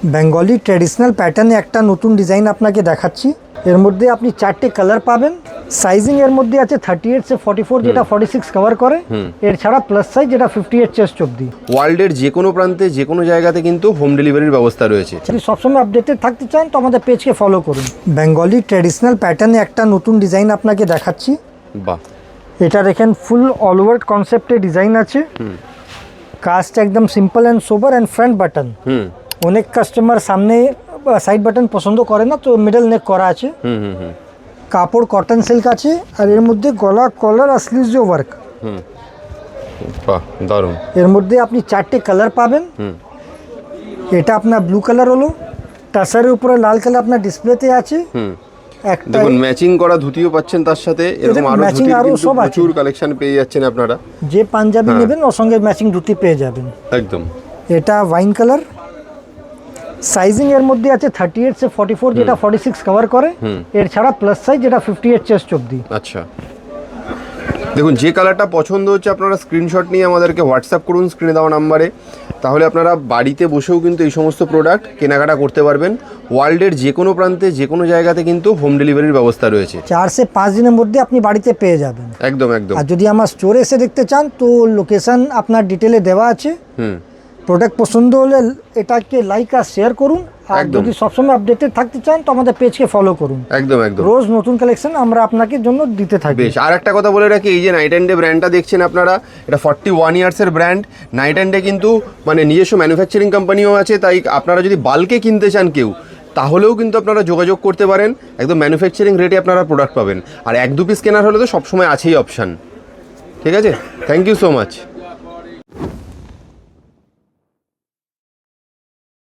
Bengali traditional প্যাটার্নে একটা নতুন ডিজাইন আপনাকে দেখাচ্ছি। এর মধ্যে আপনি 4টে কালার পাবেন। সাইজিং এর মধ্যে আছে 38 সে 44, যেটা 46 কভার করে। এর ছাড়া প্লাস সাইজ যেটা 58 চেস্ট অবধি। ওয়ার্ল্ডের যে কোনো প্রান্তে যে কোনো জায়গাতে কিন্তু হোম ডেলিভারির ব্যবস্থা রয়েছে। যদি সবসময় আপডেটেড থাকতে চান তো আমাদের পেজকে ফলো করুন। বেঙ্গলি ট্র্যাডিশনাল প্যাটার্নে একটা নতুন ডিজাইন আপনাকে দেখাচ্ছি। বাহ, এটা দেখেন ফুল অল ওভার কনসেপ্টে ডিজাইন আছে। কাস্ট একদম simple and sober and front button. অনেক কাস্টমার সামনে সাইড বাটন পছন্দ করে না, তো মিডল নেক করা আছে। কাপড় কটন সিল্ক আছে, আর এর মধ্যে গলা কলার আর স্লিভস ওয়ার্ক। বাহ, দারুণ। এর মধ্যে আপনি 4টে কালার পাবেন। এটা আপনার ব্লু কালার হলো, টাসারের উপরে লাল কালার আপনার ডিসপ্লেতে আছে। একটা দেখুন ম্যাচিং করা ধুতিও পাচ্ছেন তার সাথে, এরকম আরো matching আরো ধুতি সব আছে। প্রচুর কালেকশন পেয়ে যাচ্ছেন আপনারা। যে পাঞ্জাবি নেবেন ওর সঙ্গে ম্যাচিং ধুতি পেয়ে যাবেন। একদম। এটা ওয়াইন কালার। সাইজিং এর মধ্যে আছে 38 সে 44, যেটা 46 কভার করে। এর ছাড়া প্লাস সাইজ যেটা 58 চেস্ট অবধি। আচ্ছা, দেখুন যে কালারটা পছন্দ হচ্ছে আপনারা স্ক্রিনশট নিয়ে আমাদেরকে হোয়াটসঅ্যাপ করুন স্ক্রিনে দেওয়া নাম্বারে। তাহলে আপনারা বাড়িতে বসেও কিন্তু এই সমস্ত প্রোডাক্ট কেনাকাটা করতে পারবেন। ওয়ার্ল্ডের যে কোনো প্রান্তে যে কোনো জায়গাতে কিন্তু হোম ডেলিভারির ব্যবস্থা রয়েছে। 4 সে 5 দিনের মধ্যে আপনি বাড়িতে পেয়ে যাবেন। একদম একদম। আর যদি আমার স্টোরে এসে দেখতে চান তো লোকেশন আপনার ডিটেলে দেওয়া আছে। প্রোডাক্ট পছন্দ হলে এটাকে লাইক আর শেয়ার করুন। আর যদি সবসময় আপডেটেড থাকতে চান তো আমাদের পেজকে ফলো করুন। একদম একদম। রোজ নতুন কালেকশন আমরা আপনাকে জন্য দিতে থাকি। বেশ, আর একটা কথা বলে রাখি, এই যে নাইট অ্যান্ড ডে ব্র্যান্ডটা দেখছেন আপনারা, এটা 41 ইয়ার্সের ব্র্যান্ড। নাইট অ্যান্ড ডে কিন্তু মানে নিজস্ব ম্যানুফ্যাকচারিং কোম্পানিও আছে, তাই আপনারা যদি বাল্কে কিনতে চান কেউ, তাহলেও কিন্তু আপনারা যোগাযোগ করতে পারেন। একদম ম্যানুফ্যাকচারিং রেটে আপনারা প্রোডাক্ট পাবেন। আর 1-2 পিস কেনার হলে তো সবসময় আছেই অপশান। ঠিক আছে, থ্যাংক ইউ সো মাচ।